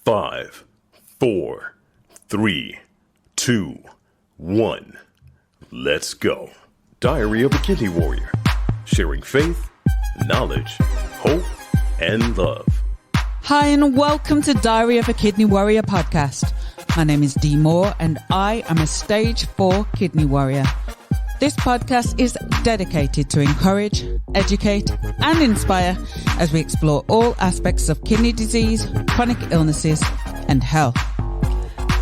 5, 4, 3, 2, 1. Let's go. Diary of a Kidney Warrior. Sharing faith, knowledge, hope, and love. Hi, and welcome to Diary of a Kidney Warrior podcast. My name is Dee Moore, and I am a stage 4 kidney warrior. This podcast is dedicated to encourage, educate, and inspire as we explore all aspects of kidney disease, chronic illnesses, and health.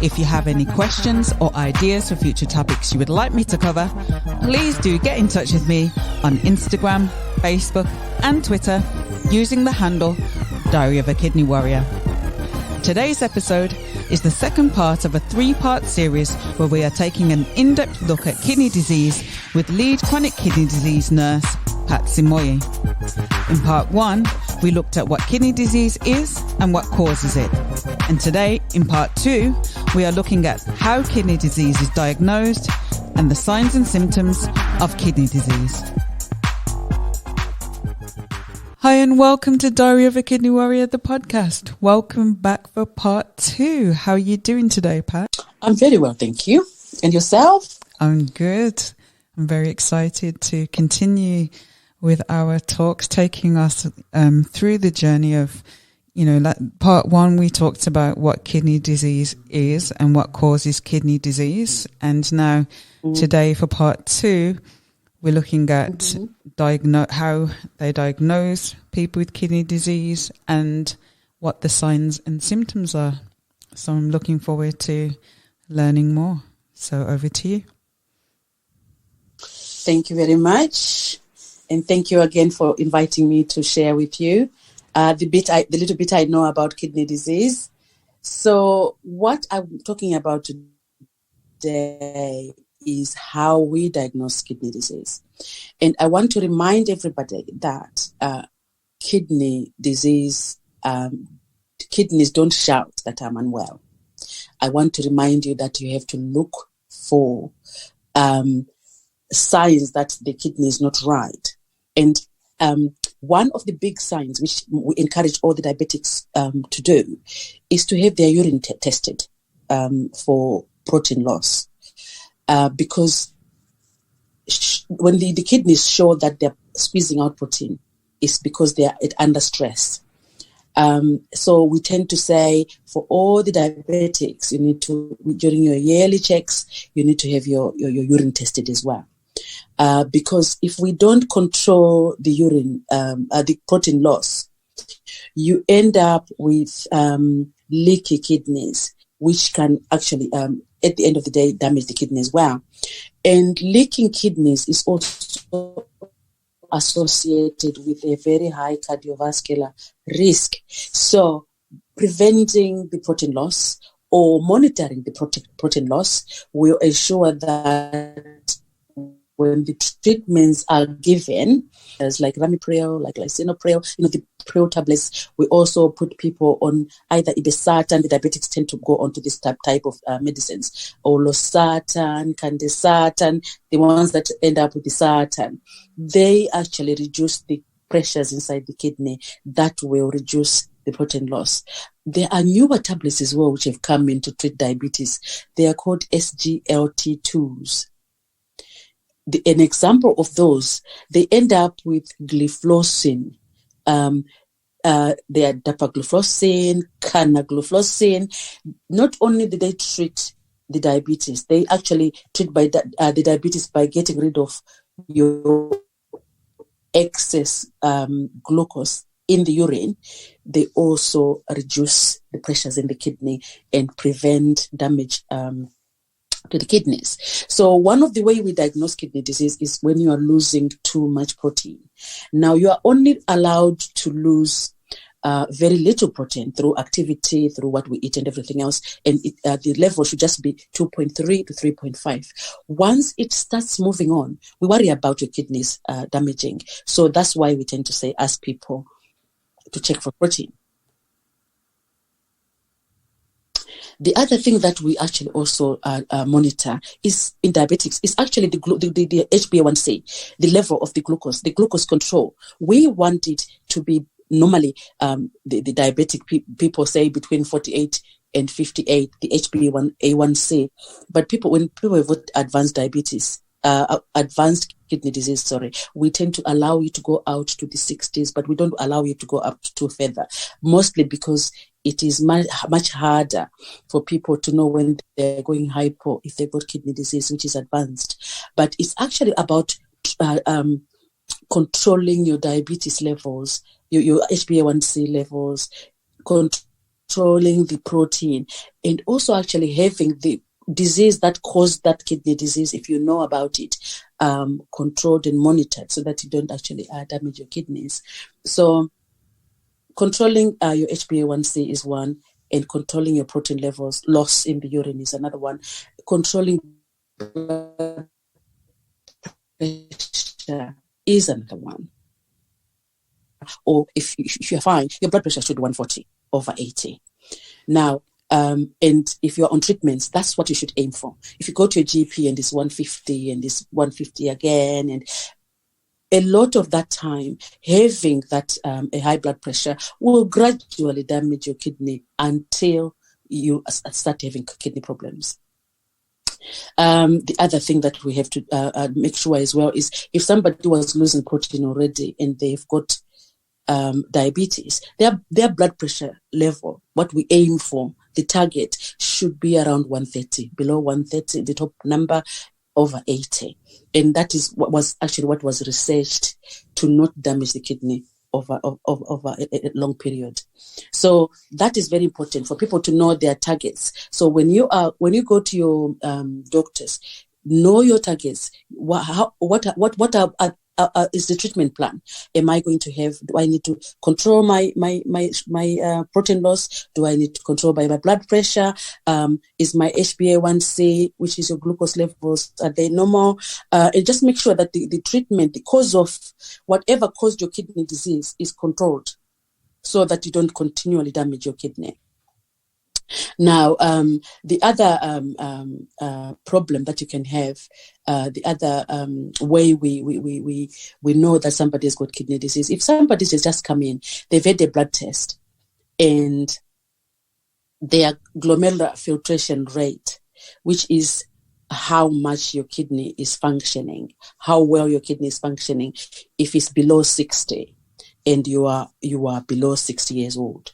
If you have any questions or ideas for future topics you would like me to cover, please do get in touch with me on Instagram, Facebook, and Twitter using the handle Diary of a Kidney Warrior. Today's episode is the second part of a 3-part series where we are taking an in-depth look at kidney disease with lead chronic kidney disease nurse Pat Simoyi. In part 1, we looked at what kidney disease is and what causes it. And today, in part 2, we are looking at how kidney disease is diagnosed and the signs and symptoms of kidney disease. Hi, and welcome to Diary of a Kidney Warrior, the podcast. Welcome back for part 2. How are you doing today, Pat? I'm very well, thank you. And yourself? I'm good. I'm very excited to continue with our talks, taking us through the journey of, like part 1, we talked about what kidney disease is and what causes kidney disease. And now today for part 2, we're looking at how they diagnose people with kidney disease and what the signs and symptoms are. So I'm looking forward to learning more. So over to you. Thank you very much. And thank you again for inviting me to share with you the little bit I know about kidney disease. So what I'm talking about today is how we diagnose kidney disease. And I want to remind everybody that kidney disease, kidneys don't shout that I'm unwell. I want to remind you that you have to look for signs that the kidney is not right. And one of the big signs which we encourage all the diabetics to do is to have their urine tested for protein loss. Because when the kidneys show that they're squeezing out protein, it's because they are under stress. So we tend to say for all the diabetics, you need to, during your yearly checks, you need to have your urine tested as well. Because if we don't control the urine, the protein loss, you end up with leaky kidneys, which can actually, at the end of the day, damage the kidney as well. And leaking kidneys is also associated with a very high cardiovascular risk. So preventing the protein loss or monitoring the protein loss will ensure that when the treatments are given, as like Ramipril, like Ramipril, the Pril tablets, we also put people on either Sartans. The diabetics tend to go onto this type of medicines, or Sartan, Sartan, the ones that end up with the Sartan. They actually reduce the pressures inside the kidney that will reduce the protein loss. There are newer tablets as well which have come in to treat diabetes. They are called SGLT2s. An example of those, they end up with gliflozin. They are dapagliflozin, canagliflozin. Not only do they treat the diabetes, they actually treat the diabetes by getting rid of your excess glucose in the urine. They also reduce the pressures in the kidney and prevent damage to the kidneys. So one of the way we diagnose kidney disease is when you are losing too much protein. Now you are only allowed to lose very little protein through activity, through what we eat and everything else. And the level should just be 2.3 to 3.5. Once it starts moving on, we worry about your kidneys damaging. So that's why we tend to ask people to check for protein. The other thing that we actually also monitor is in diabetics is actually the HbA1c, the level of the glucose control. We want it to be normally the diabetic people say between 48 and 58, the HbA1c. But when people have advanced diabetes, advanced kidney disease, we tend to allow you to go out to the 60s, but we don't allow you to go up to further, mostly because it is much harder for people to know when they're going hypo if they've got kidney disease, which is advanced. But it's actually about controlling your diabetes levels, your HbA1c levels, controlling the protein, and also actually having the disease that caused that kidney disease, if you know about it, controlled and monitored so that you don't actually damage your kidneys. So controlling your HbA1c is one, and controlling your protein levels, loss in the urine is another one. Controlling blood pressure is another one. Or if you're fine, your blood pressure should be 140/80. Now, and if you're on treatments, that's what you should aim for. If you go to a GP and it's 150 and it's 150 again, and a lot of that time, having that a high blood pressure will gradually damage your kidney until you start having kidney problems. The other thing that we have to make sure as well is if somebody was losing protein already and they've got diabetes, their blood pressure level, what we aim for, the target should be around 130, below 130, the top number over 80. And that is what was researched to not damage the kidney over a long period. So that is very important for people to know their targets. So when you go to your doctors, know your targets. What is the treatment plan? Am I going to have? Do I need to control my protein loss? Do I need to control my blood pressure? Is my HbA1c, which is your glucose levels, are they normal? And just make sure that the treatment, the cause of whatever caused your kidney disease, is controlled, so that you don't continually damage your kidney. Now, the other problem that you can have, the other way we know that somebody has got kidney disease, if somebody has just come in, they've had a blood test, and their glomerular filtration rate, which is how much your kidney is functioning, how well your kidney is functioning, if it's below 60 and you are below 60 years old.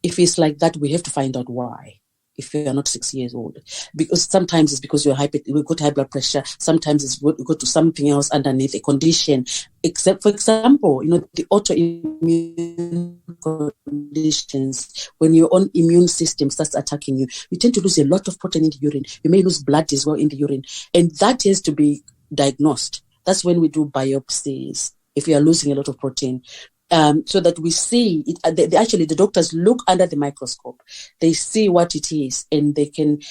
If it's like that, we have to find out why. If you're not 6 years old, because sometimes it's because we've got high blood pressure. Sometimes it's we go to something else underneath a condition. Except, for example, the autoimmune conditions. When your own immune system starts attacking you, you tend to lose a lot of protein in the urine. You may lose blood as well in the urine, and that has to be diagnosed. That's when we do biopsies. If you are losing a lot of protein. So that we see it. The doctors look under the microscope. They see what it is, and they can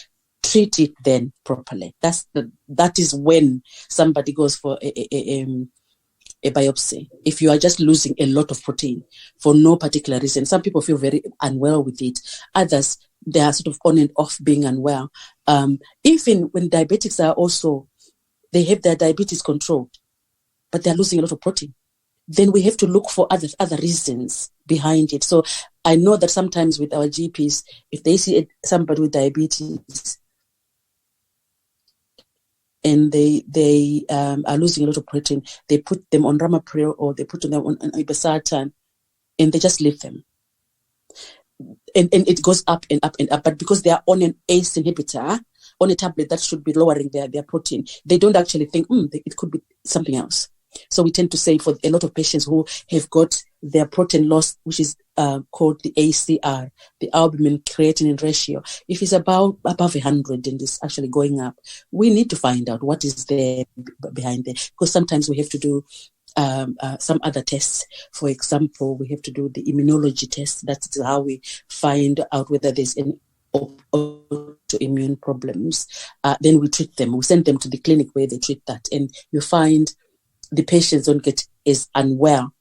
treat it then properly. That is when somebody goes for a biopsy. If you are just losing a lot of protein for no particular reason, some people feel very unwell with it. Others, they are sort of on and off being unwell. Even when diabetics are also, they have their diabetes controlled, but they are losing a lot of protein. Then we have to look for other reasons behind it. So I know that sometimes with our GPs, if they see somebody with diabetes and they are losing a lot of protein, they put them on Ramipril or they put them on Sartans, and they just leave them. And it goes up and up and up. But because they are on an ACE inhibitor, on a tablet that should be lowering their protein, they don't actually think, it could be something else. So we tend to say for a lot of patients who have got their protein loss, which is called the ACR, the albumin creatinine ratio, if it's above 100 and it's actually going up, we need to find out what is there behind it. Because sometimes we have to do some other tests. For example, we have to do the immunology test. That's how we find out whether there's any autoimmune problems. Then we treat them. We send them to the clinic where they treat that. And you find the patients don't get as unwell.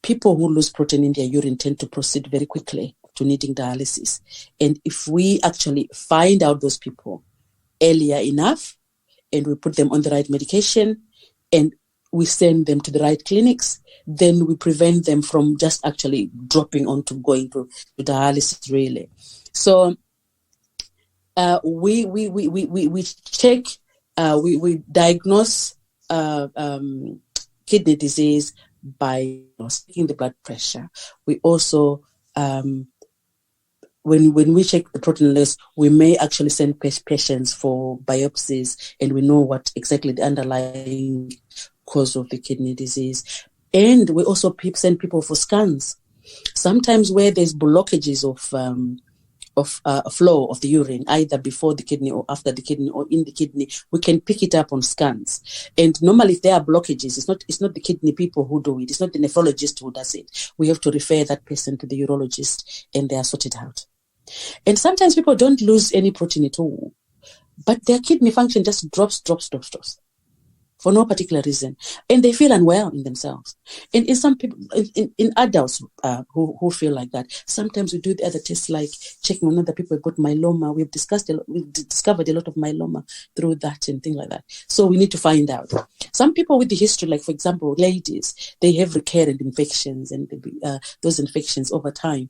People who lose protein in their urine tend to proceed very quickly to needing dialysis. And if we actually find out those people earlier enough and we put them on the right medication and we send them to the right clinics. Then we prevent them from just actually dropping onto going to dialysis, really. So we check, we diagnose kidney disease by checking the blood pressure. We also, when we check the proteinuria, we may actually send patients for biopsies, and we know what exactly the underlying cause of the kidney disease. And we also send people for scans. Sometimes where there's blockages of flow of the urine, either before the kidney or after the kidney or in the kidney, we can pick it up on scans. And normally if there are blockages, it's not the kidney people who do it. It's not the nephrologist who does it. We have to refer that person to the urologist, and they are sorted out. And sometimes people don't lose any protein at all, but their kidney function just drops for no particular reason, and they feel unwell in themselves. And in some people, in adults who feel like that, sometimes we do the other tests, like checking on other people who got myeloma. We've discovered a lot of myeloma through that and things like that. So we need to find out. Some people with the history, like for example, ladies, they have recurrent infections, and those infections over time,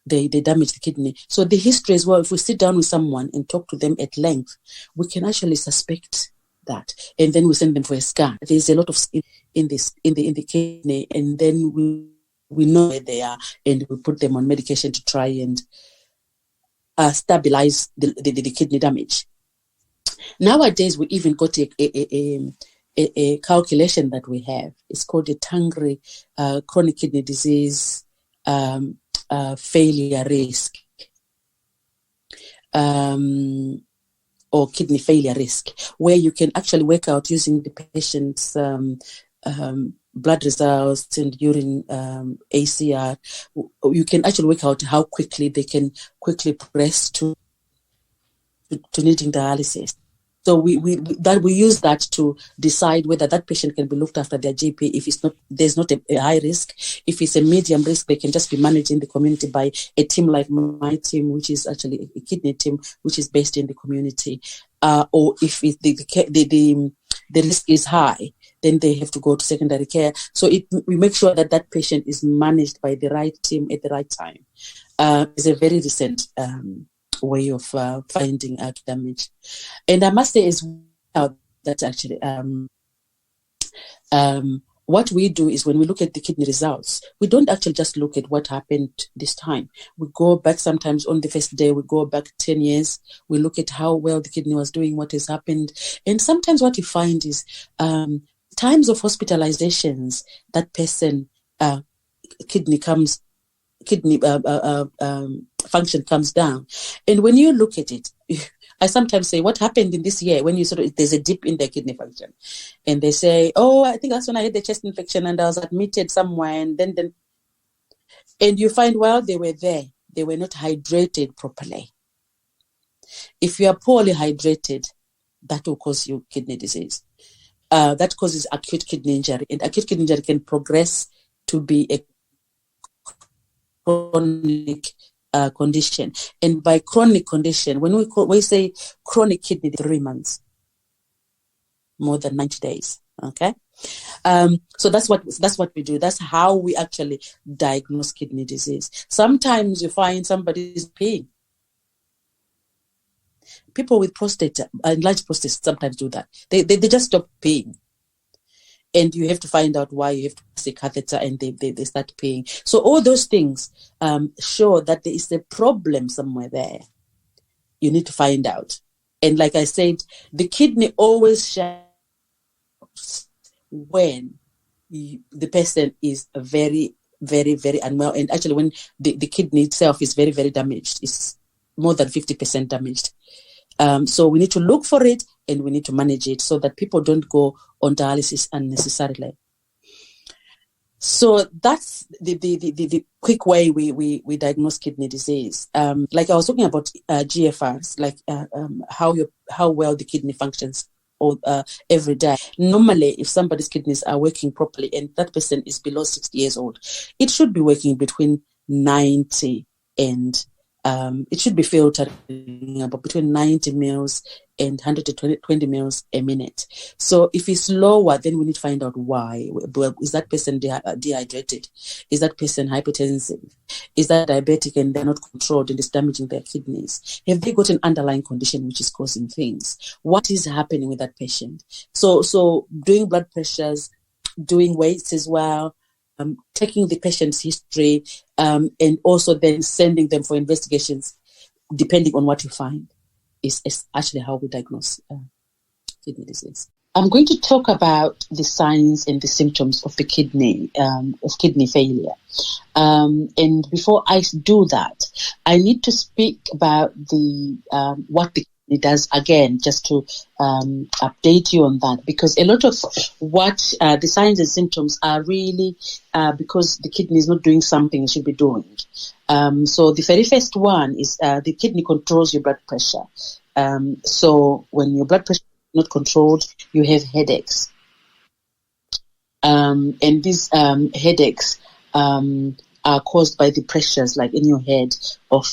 they damage the kidney. So the history as well, if we sit down with someone and talk to them at length, we can actually suspect that, and then we send them for a scan. There's a lot of skin in the kidney, and then we know where they are, and we put them on medication to try and stabilize the kidney damage. Nowadays, we even got a calculation that we have. It's called a TANGRI, chronic kidney disease failure risk. Or kidney failure risk, where you can actually work out using the patient's blood results and urine ACR. You can actually work out how quickly they can progress to needing dialysis. So we use that to decide whether that patient can be looked after their GP. If there's not a high risk. If it's a medium risk, they can just be managed in the community by a team like my team, which is actually a kidney team, which is based in the community. Or if the risk is high, then they have to go to secondary care. So we make sure that patient is managed by the right team at the right time. It's a very recent way of finding out damage. And I must say as well that actually what we do is when we look at the kidney results, we don't actually just look at what happened this time. We go back sometimes on the first day, we go back 10 years, we look at how well the kidney was doing, what has happened. And sometimes what you find is times of hospitalizations, that person kidney function comes down. And when you look at it, I sometimes say, what happened in this year when there's a dip in their kidney function? And they say, oh, I think that's when I had the chest infection and I was admitted somewhere. And then and you find, well, they were there. They were not hydrated properly. If you are poorly hydrated, that will cause you kidney disease. That causes acute kidney injury. And acute kidney injury can progress to be a chronic condition. And by chronic condition, when we say chronic kidney, 3 months, more than 90 days. Okay, so that's what we do. That's how we actually diagnose kidney disease. Sometimes you find somebody's peeing. People with enlarged prostate sometimes do that. They just stop peeing. And you have to find out why. You have to pass a catheter, and they start peeing. So all those things show that there is a problem somewhere there. You need to find out. And like I said, the kidney always shows when the person is very, very, very unwell. And actually when the kidney itself is very, very damaged, it's more than 50% damaged. So we need to look for it, and we need to manage it so that people don't go on dialysis unnecessarily. So that's the quick way we diagnose kidney disease. Like I was talking about GFRs, like how well the kidney functions every day. Normally, if somebody's kidneys are working properly and that person is below 60 years old, it should be working between 90 and It should be filtering about between 90 mils and 100 to 20 mils a minute. So if it's lower, then we need to find out why. Well, is that person dehydrated? Is that person hypertensive? Is that diabetic and they're not controlled and it's damaging their kidneys? Have they got an underlying condition which is causing things? What is happening with that patient? So doing blood pressures, doing weights as well, taking the patient's history, and also then sending them for investigations, depending on what you find, is actually how we diagnose kidney disease. I'm going to talk about the signs and the symptoms of the kidney failure. And before I do that, I need to speak about what the kidney does again, just to update you on that, because a lot of what the signs and symptoms are really because the kidney is not doing something it should be doing. So the very first one is the kidney controls your blood pressure. So when your blood pressure is not controlled, you have headaches. And these headaches are caused by the pressures, like in your head, of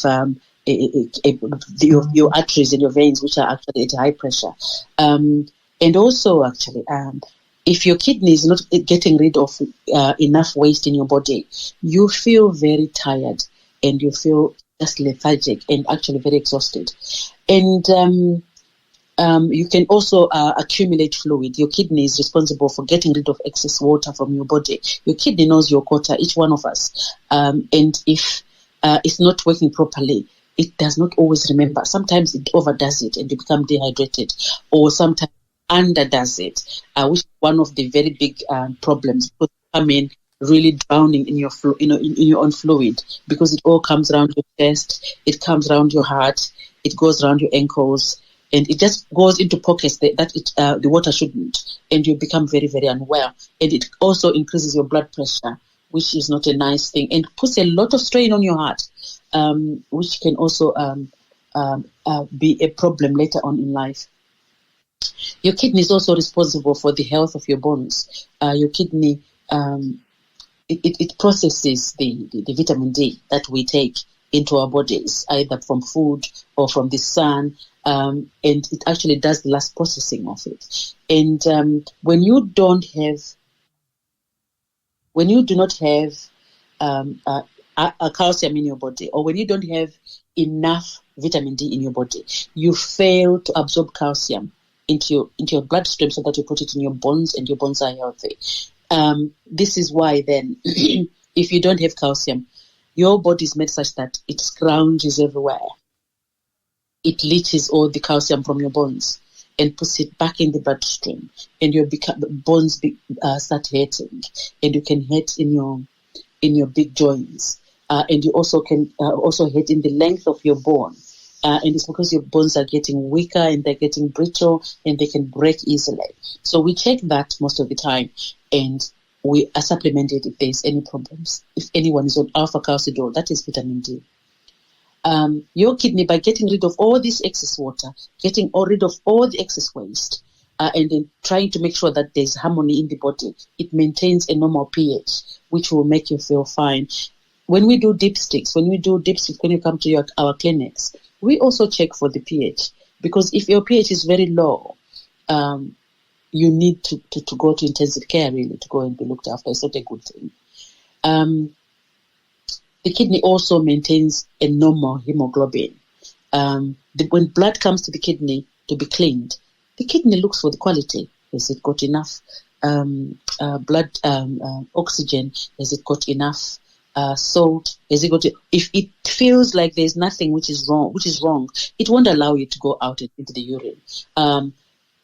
your arteries and your veins, which are actually at high pressure. And also, actually, if your kidney is not getting rid of enough waste in your body, you feel very tired and you feel just lethargic and actually very exhausted. And you can also accumulate fluid. Your kidney is responsible for getting rid of excess water from your body. Your kidney knows your quota, each one of us. And if it's not working properly, it does not always remember. Sometimes it overdoes it and you become dehydrated, or sometimes underdoes it, which is one of the very big problems. Because really drowning in your in your own fluid, because it all comes around your chest, it comes around your heart, it goes around your ankles, and it just goes into pockets that the water shouldn't, and you become very, very unwell. And it also increases your blood pressure, which is not a nice thing, and puts a lot of strain on your heart, which can also be a problem later on in life. Your kidney is also responsible for the health of your bones. Your kidney, it processes the vitamin D that we take into our bodies, either from food or from the sun, and it actually does the last processing of it. And when you do not have a calcium in your body, or when you don't have enough vitamin D in your body, you fail to absorb calcium into your bloodstream so that you put it in your bones and your bones are healthy. This is why then, if you don't have calcium, your body is made such that it scrounges everywhere. It leaches all the calcium from your bones and puts it back in the bloodstream, and your bones start hurting, and you can hurt in your big joints, and you also can also hurt in the length of your bone. And it's because your bones are getting weaker and they're getting brittle and they can break easily. So we check that most of the time, and we supplement it if there's any problems. If anyone is on alpha-calcidol, that is vitamin D. Your kidney, by getting rid of all this excess water, getting rid of all the excess waste, and then trying to make sure that there's harmony in the body, it maintains a normal pH, which will make you feel fine. When we do dipsticks, when you come to our clinics, we also check for the pH, because if your pH is very low, you need to go to intensive care, really, to go and be looked after. It's not a good thing. The kidney also maintains a normal hemoglobin. When blood comes to the kidney to be cleaned, the kidney looks for the quality. Has it got enough blood oxygen? Has it got enough salt? Has it got? If it feels like there's nothing which is wrong, it won't allow you to go out into the urine.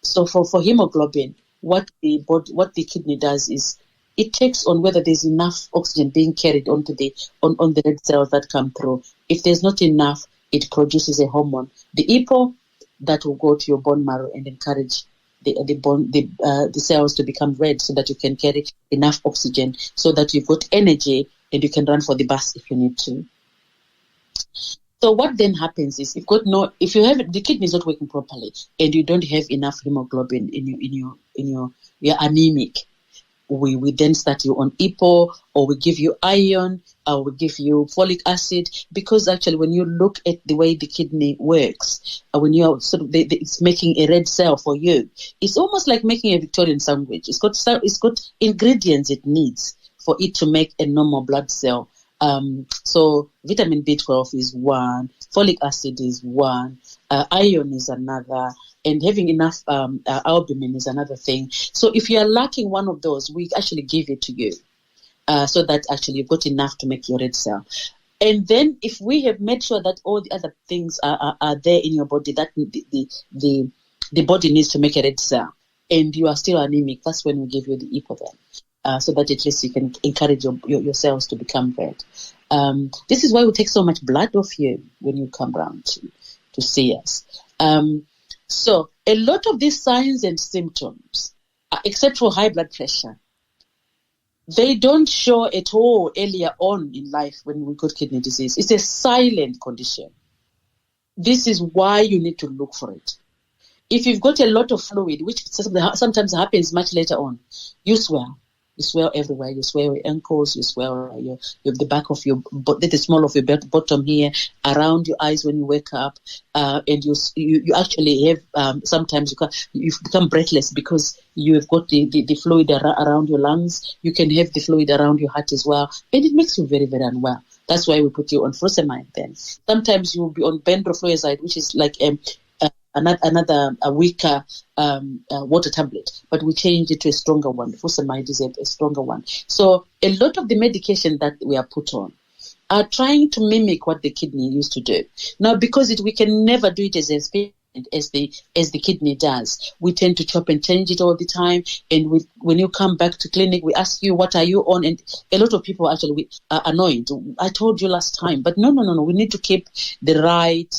So for hemoglobin, what the kidney does is it checks on whether there's enough oxygen being carried on the red cells that come through. If there's not enough, it produces a hormone, the EPO, that will go to your bone marrow and encourage the cells to become red, so that you can carry enough oxygen, so that you've got energy and you can run for the bus if you need to. So what then happens is, if you have the kidney is not working properly and you don't have enough hemoglobin you're anemic. we then start you on EPO, or we give you iron, or we give you folic acid, because actually when you look at the way the kidney works, when you are sort of, it's making a red cell for you, it's almost like making a Victorian sandwich. It's got ingredients it needs for it to make a normal blood cell. So vitamin B12 is one, folic acid is one, iron is another, and having enough albumin is another thing. So if you are lacking one of those, we actually give it to you, so that actually you've got enough to make your red cell. And then if we have made sure that all the other things are there in your body that the body needs to make a red cell, and you are still anemic, that's when we give you the EPO then. So that at least you can encourage your cells to become red. This is why we take so much blood off you when you come round to see us. So a lot of these signs and symptoms, except for high blood pressure, they don't show at all earlier on in life when we got kidney disease. It's a silent condition. This is why you need to look for it. If you've got a lot of fluid, which sometimes happens much later on, you swell. You swell everywhere. You swell your ankles. You swell the back of your, the small of your bottom here, around your eyes when you wake up, and you actually have sometimes you become breathless because you have got the fluid around your lungs. You can have the fluid around your heart as well, and it makes you very, very unwell. That's why we put you on furosemide. Then sometimes you will be on bendrofluozide, which is like another weaker water tablet, but we change it to a stronger one. Furosemide is a stronger one. So a lot of the medication that we are put on are trying to mimic what the kidney used to do. Now, because we can never do it as efficient as the kidney does, we tend to chop and change it all the time. And when you come back to clinic, we ask you, what are you on? And a lot of people actually are annoyed. I told you last time, but no. We need to keep the right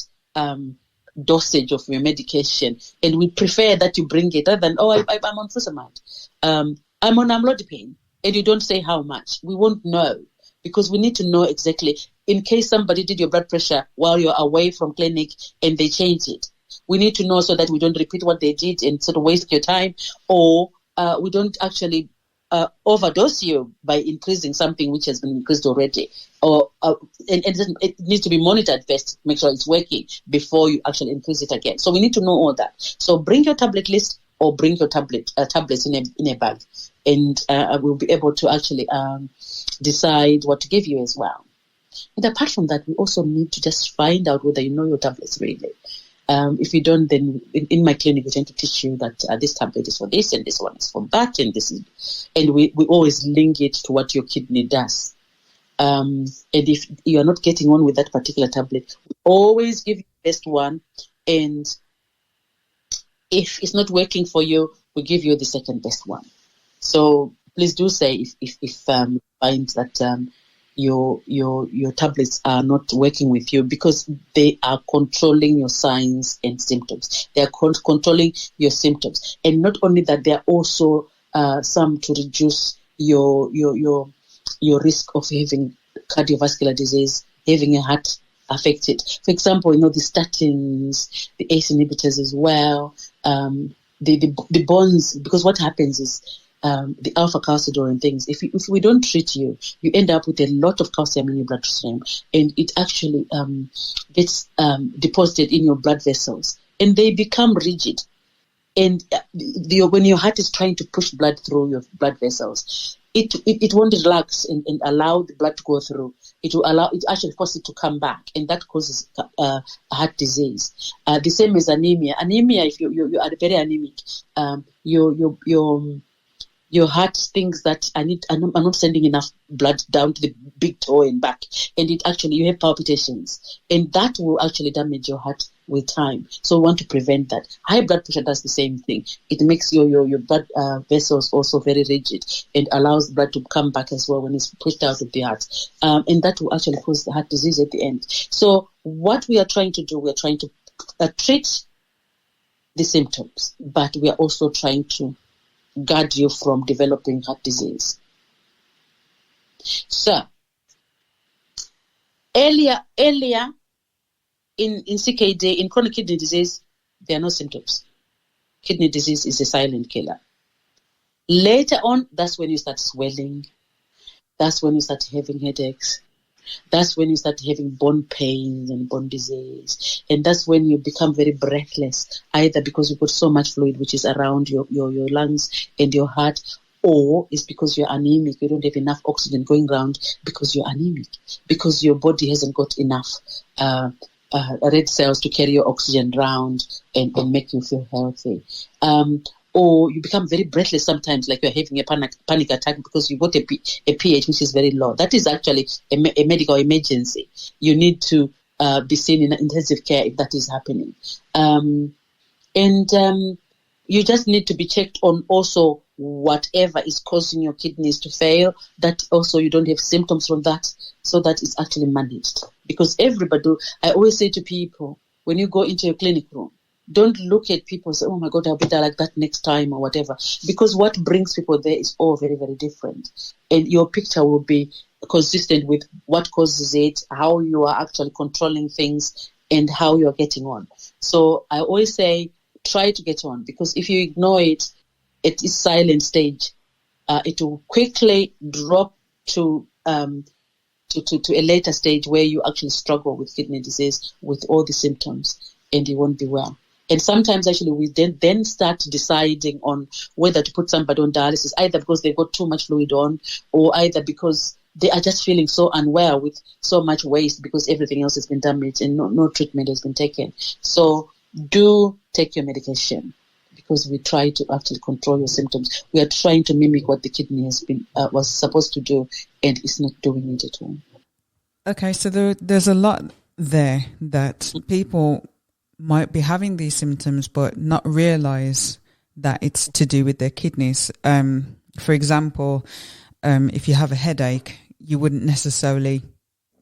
dosage of your medication, and we prefer that you bring it rather than, I'm on furosemide, I'm on amlodipine, and you don't say how much. We won't know, because we need to know exactly, in case somebody did your blood pressure while you're away from clinic and they change it. We need to know so that we don't repeat what they did and sort of waste your time, or we don't actually overdose you by increasing something which has been increased already. Or and it needs to be monitored first, make sure it's working before you actually increase it again. So we need to know all that. So bring your tablet list, or bring your tablets in a bag, and we'll be able to actually decide what to give you as well. And apart from that, we also need to just find out whether you know your tablets really. If you don't, then in my clinic, we tend to teach you that this tablet is for this, and this one is for that, and this is, and we always link it to what your kidney does. And if you are not getting on with that particular tablet, we always give you the best one. And if it's not working for you, we give you the second best one. So please do say if you find that your tablets are not working with you, because they are controlling your signs and symptoms. They are controlling your symptoms, and not only that, they are also some to reduce your risk of having cardiovascular disease, having a heart affected. For example, the statins, the ACE inhibitors as well, the bonds, because what happens is the alpha calcidol and things, if we don't treat you, you end up with a lot of calcium in your bloodstream, and it actually gets deposited in your blood vessels, and they become rigid. And when your heart is trying to push blood through your blood vessels, it won't relax and allow the blood to go through. It actually force it to come back, and that causes heart disease. The same as anemia. Anemia, if you are very anemic, your heart thinks that I'm not sending enough blood down to the big toe and back, and you have palpitations, and that will actually damage your heart with time. So we want to prevent that. High blood pressure does the same thing. It makes your blood vessels also very rigid, and allows blood to come back as well when it's pushed out of the heart, and that will actually cause the heart disease at the end. So what we are trying to do, we are trying to treat the symptoms, but we are also trying to guard you from developing heart disease. So, earlier in CKD, in chronic kidney disease, there are no symptoms. Kidney disease is a silent killer. Later on, that's when you start swelling. That's when you start having headaches. That's when you start having bone pains and bone disease. And that's when you become very breathless, either because you've got so much fluid which is around your lungs and your heart, or it's because you're anemic. You don't have enough oxygen going around because you're anemic, because your body hasn't got enough red cells to carry your oxygen around and make you feel healthy. Or you become very breathless sometimes, like you're having a panic attack because you've got a pH which is very low. That is actually a medical emergency. You need to be seen in intensive care if that is happening. You just need to be checked on also whatever is causing your kidneys to fail, that also you don't have symptoms from that, so that it's actually managed. Because everybody, I always say to people, when you go into your clinic room, don't look at people and say, oh my God, I'll be there like that next time or whatever. Because what brings people there is all very, very different. And your picture will be consistent with what causes it, how you are actually controlling things, and how you're getting on. So I always say, try to get on, because if you ignore it at its silent stage, it will quickly drop to a later stage where you actually struggle with kidney disease with all the symptoms, and you won't be well. And sometimes actually we then start deciding on whether to put somebody on dialysis, either because they've got too much fluid on, or either because they are just feeling so unwell with so much waste because everything else has been damaged and no treatment has been taken. So do take your medication, because we try to actually control your symptoms. We are trying to mimic what the kidney has been was supposed to do, and it's not doing it at all. Okay, so there's a lot there that people might be having these symptoms but not realize that it's to do with their kidneys. For example, if you have a headache, you wouldn't necessarily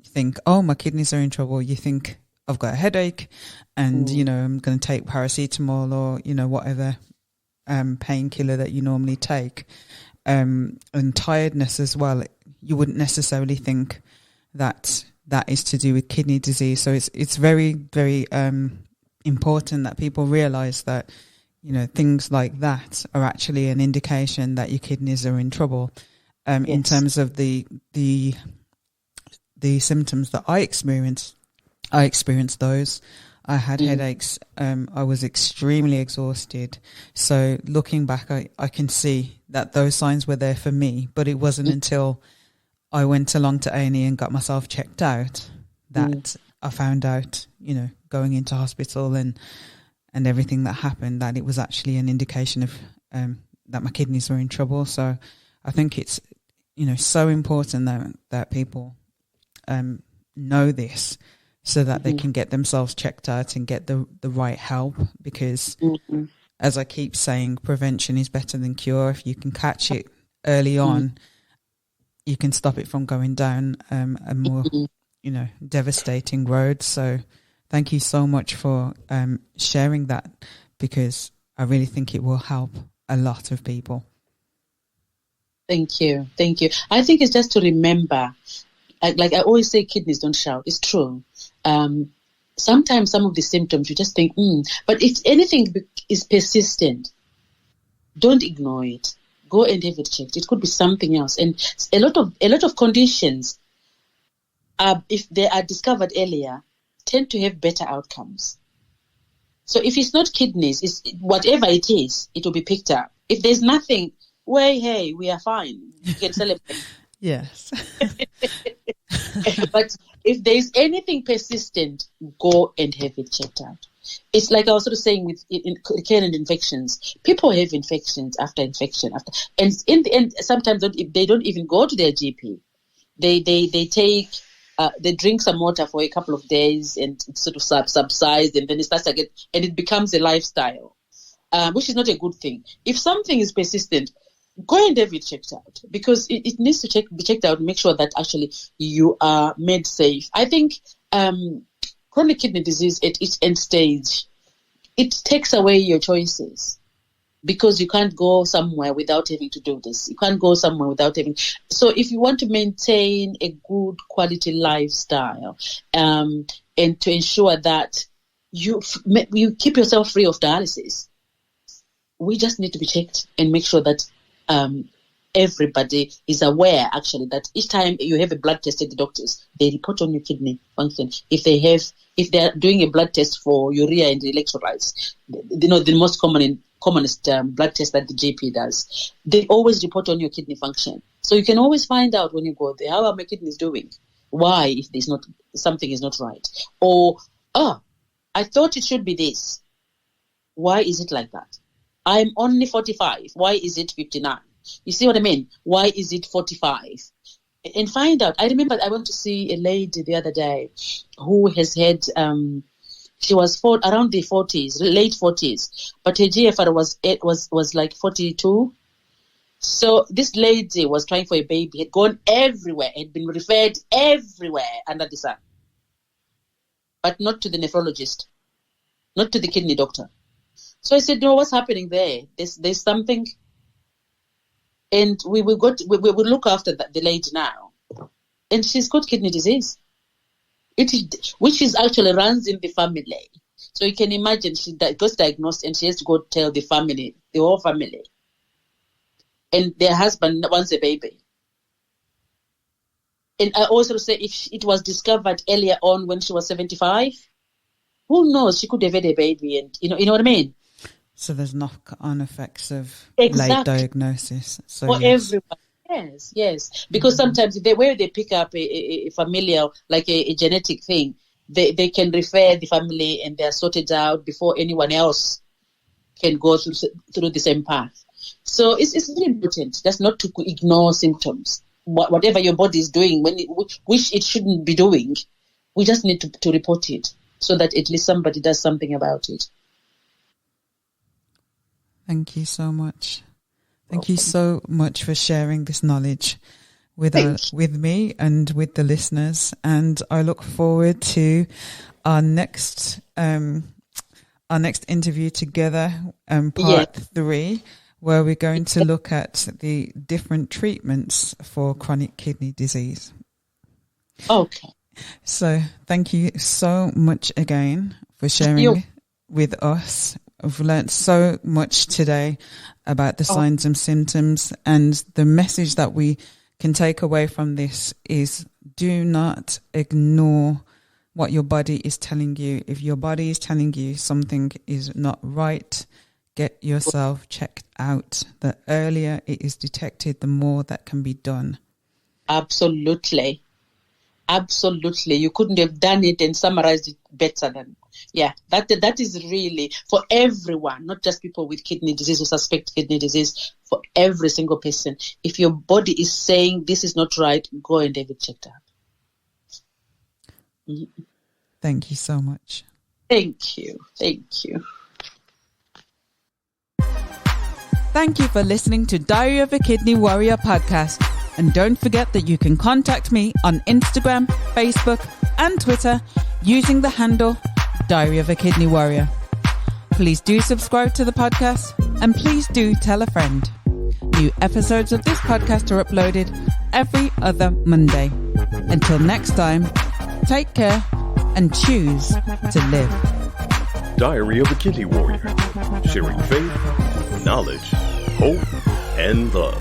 think, oh, my kidneys are in trouble. You think, I've got a headache and, I'm going to take paracetamol or, whatever painkiller that you normally take. And tiredness as well. You wouldn't necessarily think that is to do with kidney disease. So it's very, very important that people realize that, things like that are actually an indication that your kidneys are in trouble. Yes. In terms of the symptoms that I experienced those. I had headaches. I was extremely exhausted. So looking back, I can see that those signs were there for me, but it wasn't until I went along to A&E and got myself checked out that I found out, going into hospital and everything that happened, that it was actually an indication of that my kidneys were in trouble. So I think it's, so important that people know this, so that they can get themselves checked out and get the right help, because as I keep saying, prevention is better than cure. If you can catch it early on, you can stop it from going down a more, devastating road. So thank you so much for sharing that, because I really think it will help a lot of people. Thank you. I think it's just to remember, like I always say, kidneys don't shout. It's true. Sometimes some of the symptoms you just think, but if anything is persistent, don't ignore it. Go and have it checked. It could be something else. And a lot of conditions, if they are discovered earlier, tend to have better outcomes. So if it's not kidneys, it's whatever it is, it will be picked up. If there's nothing, hey, we are fine. You can celebrate. Yes. But if there's anything persistent, go and have it checked out. It's like I was sort of saying with recurrent infections. People have infections after infection, and in the end, sometimes they don't even go to their GP. They drink some water for a couple of days and it sort of subsides, and then it starts again, and it becomes a lifestyle, which is not a good thing. If something is persistent, go and have it checked out, because it needs to be checked out and make sure that actually you are made safe. I think chronic kidney disease at its end stage, it takes away your choices, because you can't go somewhere without having to do this. You can't go somewhere without having. So if you want to maintain a good quality lifestyle, and to ensure that you keep yourself free of dialysis, we just need to be checked and make sure that everybody is aware actually that each time you have a blood test at the doctors, they report on your kidney function. If they are doing a blood test for urea and electrolytes, the most commonest blood test that the GP does, they always report on your kidney function. So you can always find out when you go there, how are my kidneys doing? Why, if there's not something is not right? Or, I thought it should be this. Why is it like that? I'm only 45. Why is it 59? You see what I mean? Why is it 45? And find out. I remember I went to see a lady the other day who has had, she was around the 40s, late 40s, but her GFR was like 42. So this lady was trying for a baby, had gone everywhere, had been referred everywhere under the sun, but not to the nephrologist, not to the kidney doctor. So I said, no, what's happening there? There's something. And we will look after the lady now. And she's got kidney disease, which is actually runs in the family. So you can imagine she gets diagnosed and she has to go tell the family, the whole family. And their husband wants a baby. And I also say if it was discovered earlier on when she was 75, who knows? She could have had a baby, and you know what I mean? So there's knock-on effects of Exactly. late diagnosis. So for everyone. Yes. Because sometimes where they pick up a familial, like a genetic thing, they can refer the family and they're sorted out before anyone else can go through the same path. So it's very important just not to ignore symptoms. Whatever your body is doing, which it shouldn't be doing, we just need to report it so that at least somebody does something about it. Thank you so much. Thank you so much for sharing this knowledge with me and with the listeners. And I look forward to our next interview together, part 3, where we're going to look at the different treatments for chronic kidney disease. Okay. So thank you so much again for sharing with us. I've learned so much today about the signs and symptoms, and the message that we can take away from this is do not ignore what your body is telling you. If your body is telling you something is not right, get yourself checked out. The earlier it is detected, the more that can be done. Absolutely. You couldn't have done it and summarized it better than. Yeah, that is really for everyone, not just people with kidney disease or suspect kidney disease, for every single person. If your body is saying this is not right, go and have it checked out. Mm-hmm. Thank you so much. Thank you. Thank you for listening to Diary of a Kidney Warrior podcast. And don't forget that you can contact me on Instagram, Facebook, and Twitter using the handle Diary of a Kidney Warrior. Please do subscribe to the podcast, and please do tell a friend. New episodes of this podcast are uploaded every other Monday. Until next time, take care and choose to live. Diary of a Kidney Warrior, sharing faith, knowledge, hope, and love.